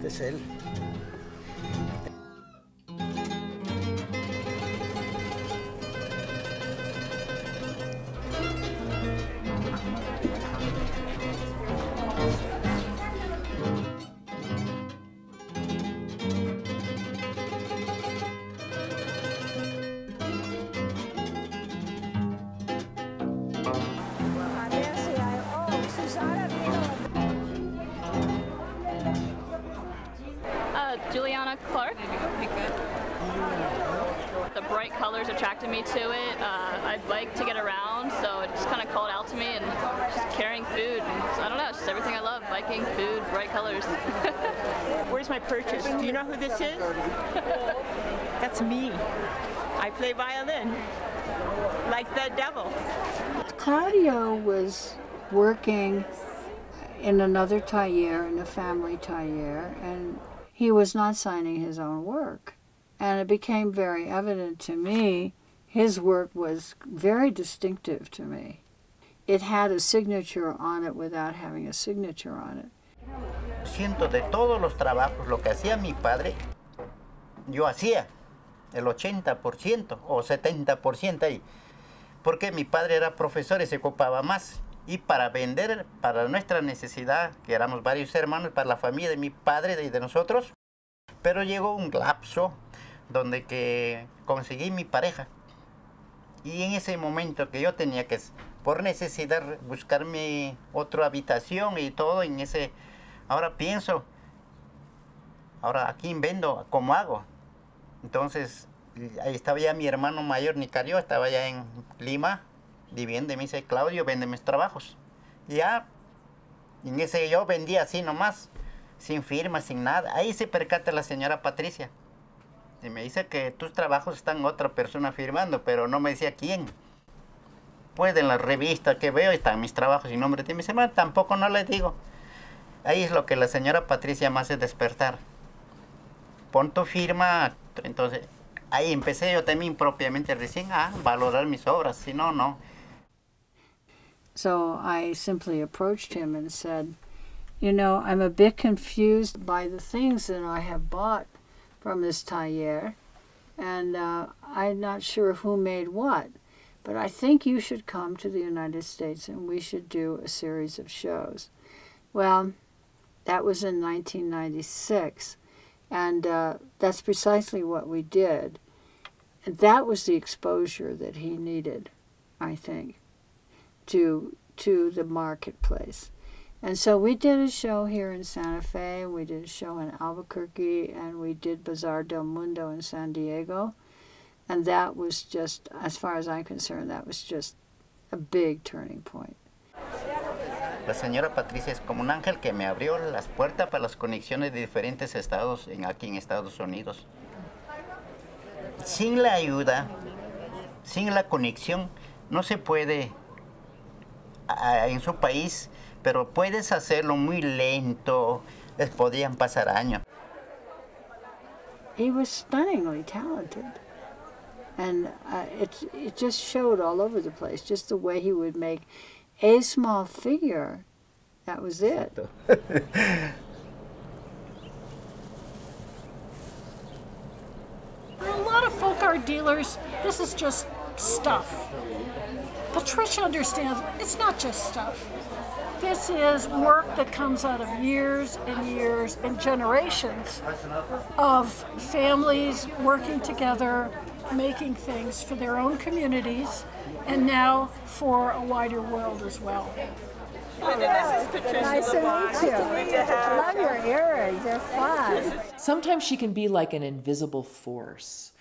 Este es él. Juliana Clark. The bright colors attracted me to it. I'd like to get around, so it just kind of called out to me, and just carrying food. And I don't know, it's just everything I love: biking, food, bright colors. Where's my purchase? Do you know who this is? That's me. I play violin, like the devil. Claudio was working in another taller, in a family taller, and he was not signing his own work. And it became very evident to me, his work was very distinctive to me. It had a signature on it without having a signature on it. Siento de todos los trabajos, lo que hacía mi padre, yo hacía el 80% o 70% ahí. Porque mi padre era profesor y se ocupaba más. Y para vender, para nuestra necesidad, que éramos varios hermanos, para la familia de mi padre y de nosotros, pero llegó un lapso donde que conseguí mi pareja. Y en ese momento que yo tenía que, por necesidad, buscarme otra habitación y todo, en ese, ahora pienso, ahora aquí vendo, ¿cómo hago? Entonces, ahí estaba ya mi hermano mayor, Nicario, estaba ya en Lima, viviendo, y me dice, Claudio, vende mis trabajos. Y ya, en ese yo vendía así nomás, sin firma, sin nada. Ahí se percata la señora Patricia. Y me dice que tus trabajos están otra persona firmando, pero no me decía quién. Pues en la revista que veo están mis trabajos y nombre de mi hermano, tampoco no le digo. Ahí es lo que la señora Patricia me hace despertar. Pon tu firma. Entonces, ahí empecé yo también propiamente recién a valorar mis obras, si no, no. So I simply approached him and said, you know, I'm a bit confused by the things that I have bought from this taller, and I'm not sure who made what, but I think you should come to the United States and we should do a series of shows. Well, that was in 1996, and that's precisely what we did. And that was the exposure that he needed, I think, to the marketplace. And so we did a show here in Santa Fe, we did a show in Albuquerque, and we did Bazaar del Mundo in San Diego. And that was just, as far as I'm concerned, that was just a big turning point. La señora Patricia es como un ángel que me abrió las puertas para las conexiones de diferentes estados aquí en Estados Unidos. Sin la ayuda, sin la conexión, no se puede en su país, pero puedes hacerlo muy lento, les podían pasar años. He was stunningly talented, and it just showed all over the place, just the way he would make a small figure. That was it. For a lot of folk art dealers, this is just stuff. Patricia understands it's not just stuff. This is work that comes out of years and years and generations of families working together, making things for their own communities, and now for a wider world as well. Nice to meet you. I love your earrings, they're fun. Sometimes she can be like an invisible force.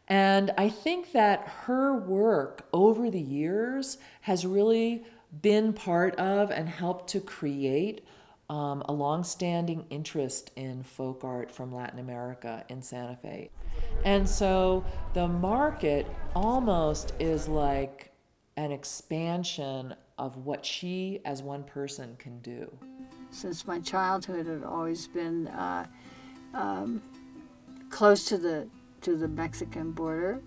And I think that her work over the years has really been part of and helped to create a long-standing interest in folk art from Latin America in Santa Fe. And so the market almost is like an expansion of what she as one person can do. Since my childhood had always been close to the Mexican border,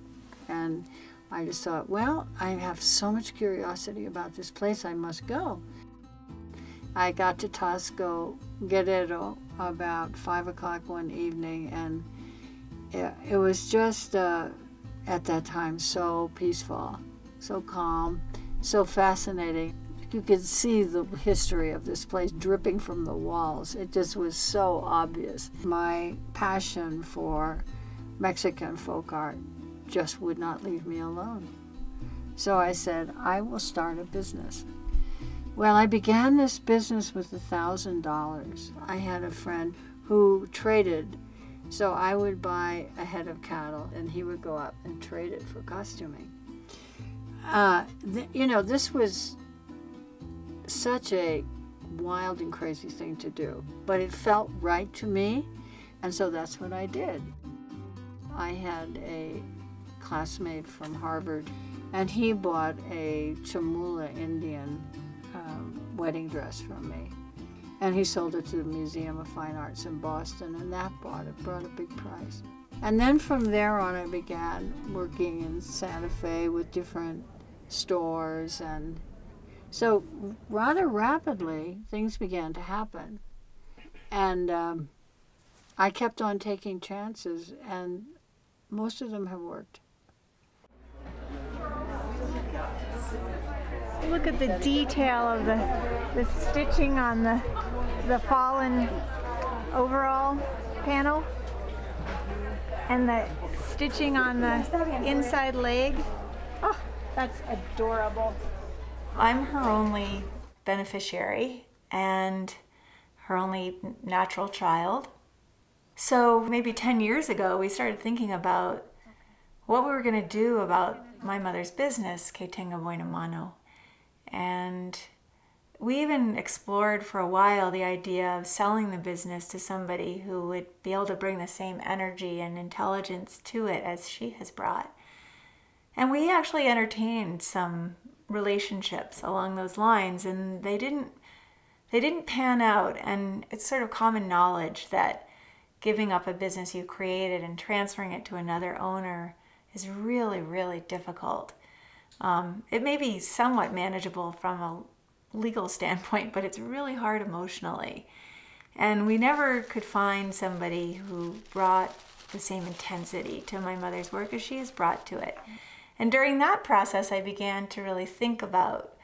and I just thought, well, I have so much curiosity about this place, I must go. I got to Taxco Guerrero about 5 o'clock one evening, and it was just at that time so peaceful, so calm, so fascinating. You could see the history of this place dripping from the walls. It just was so obvious. My passion for Mexican folk art just would not leave me alone. So I said, I will start a business. Well, I began this business with $1,000. I had a friend who traded, so I would buy a head of cattle and he would go up and trade it for costuming. This was such a wild and crazy thing to do, but it felt right to me, and so that's what I did. I had a classmate from Harvard, and he bought a Chamula Indian wedding dress from me, and he sold it to the Museum of Fine Arts in Boston, and that brought a big price. And then from there on, I began working in Santa Fe with different stores, and so rather rapidly things began to happen, and I kept on taking chances, and most of them have worked. Look at the detail of the stitching on the fallen overall panel, and the stitching on the inside leg. Oh, that's adorable. I'm her only beneficiary and her only natural child. So maybe 10 years ago, we started thinking about what we were going to do about my mother's business, Que Tenga Buena Mano. And we even explored for a while the idea of selling the business to somebody who would be able to bring the same energy and intelligence to it as she has brought. And we actually entertained some relationships along those lines, and they didn't pan out. And it's sort of common knowledge that giving up a business you created and transferring it to another owner is really, really difficult. It may be somewhat manageable from a legal standpoint, but it's really hard emotionally. And we never could find somebody who brought the same intensity to my mother's work as she has brought to it. And during that process, I began to really think about,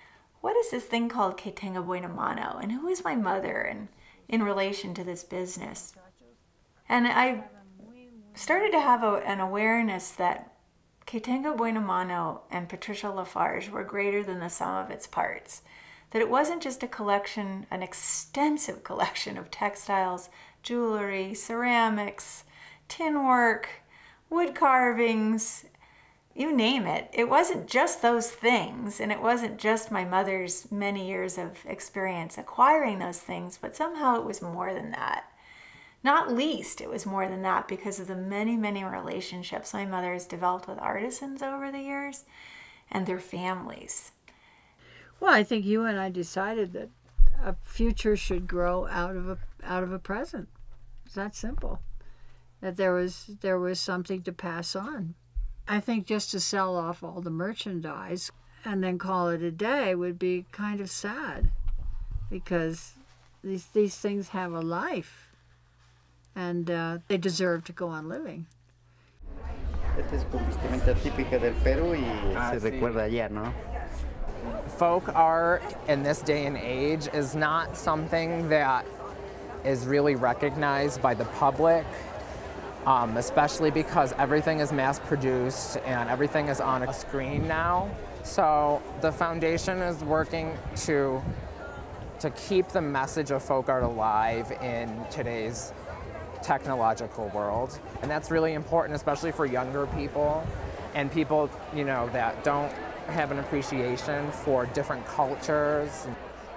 what is this thing called Que Tenga Buena Mano, and who is my mother in relation to this business? And I started to have an awareness that Que Tenga Buena Mano and Patricia Lafarge were greater than the sum of its parts. That it wasn't just a collection, an extensive collection of textiles, jewelry, ceramics, tin work, wood carvings, you name it. It wasn't just those things, and it wasn't just my mother's many years of experience acquiring those things, but somehow it was more than that. Not least, it was more than that because of the many, many relationships my mother has developed with artisans over the years and their families. Well, I think you and I decided that a future should grow out of a present. It's that simple. That there was something to pass on. I think just to sell off all the merchandise and then call it a day would be kind of sad, because these things have a life, and they deserve to go on living. Esta es con vestimenta típica del Perú y se recuerda allá, ¿no? Folk art in this day and age is not something that is really recognized by the public, especially because everything is mass produced and everything is on a screen now. So the foundation is working to keep the message of folk art alive in today's technological world. And that's really important, especially for younger people and people, that don't have an appreciation for different cultures.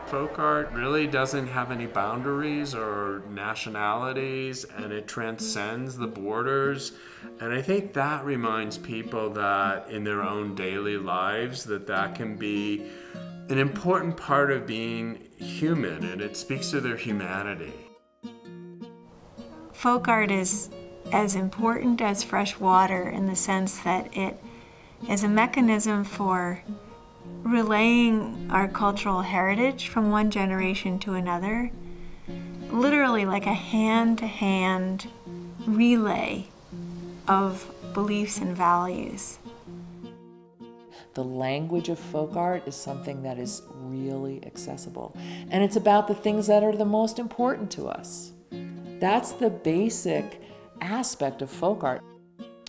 Folk art really doesn't have any boundaries or nationalities, and it transcends the borders. And I think that reminds people that in their own daily lives that can be an important part of being human, and it speaks to their humanity. Folk art is as important as fresh water in the sense that it is a mechanism for relaying our cultural heritage from one generation to another, literally like a hand-to-hand relay of beliefs and values. The language of folk art is something that is really accessible, and it's about the things that are the most important to us. That's the basic aspect of folk art.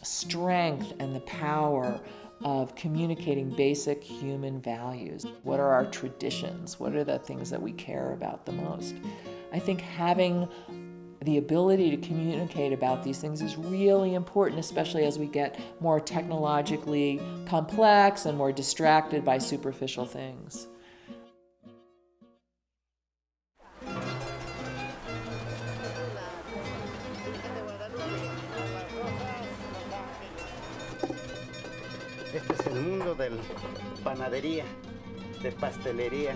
Strength and the power of communicating basic human values. What are our traditions? What are the things that we care about the most? I think having the ability to communicate about these things is really important, especially as we get more technologically complex and more distracted by superficial things. Este es el mundo de panadería, de pastelería.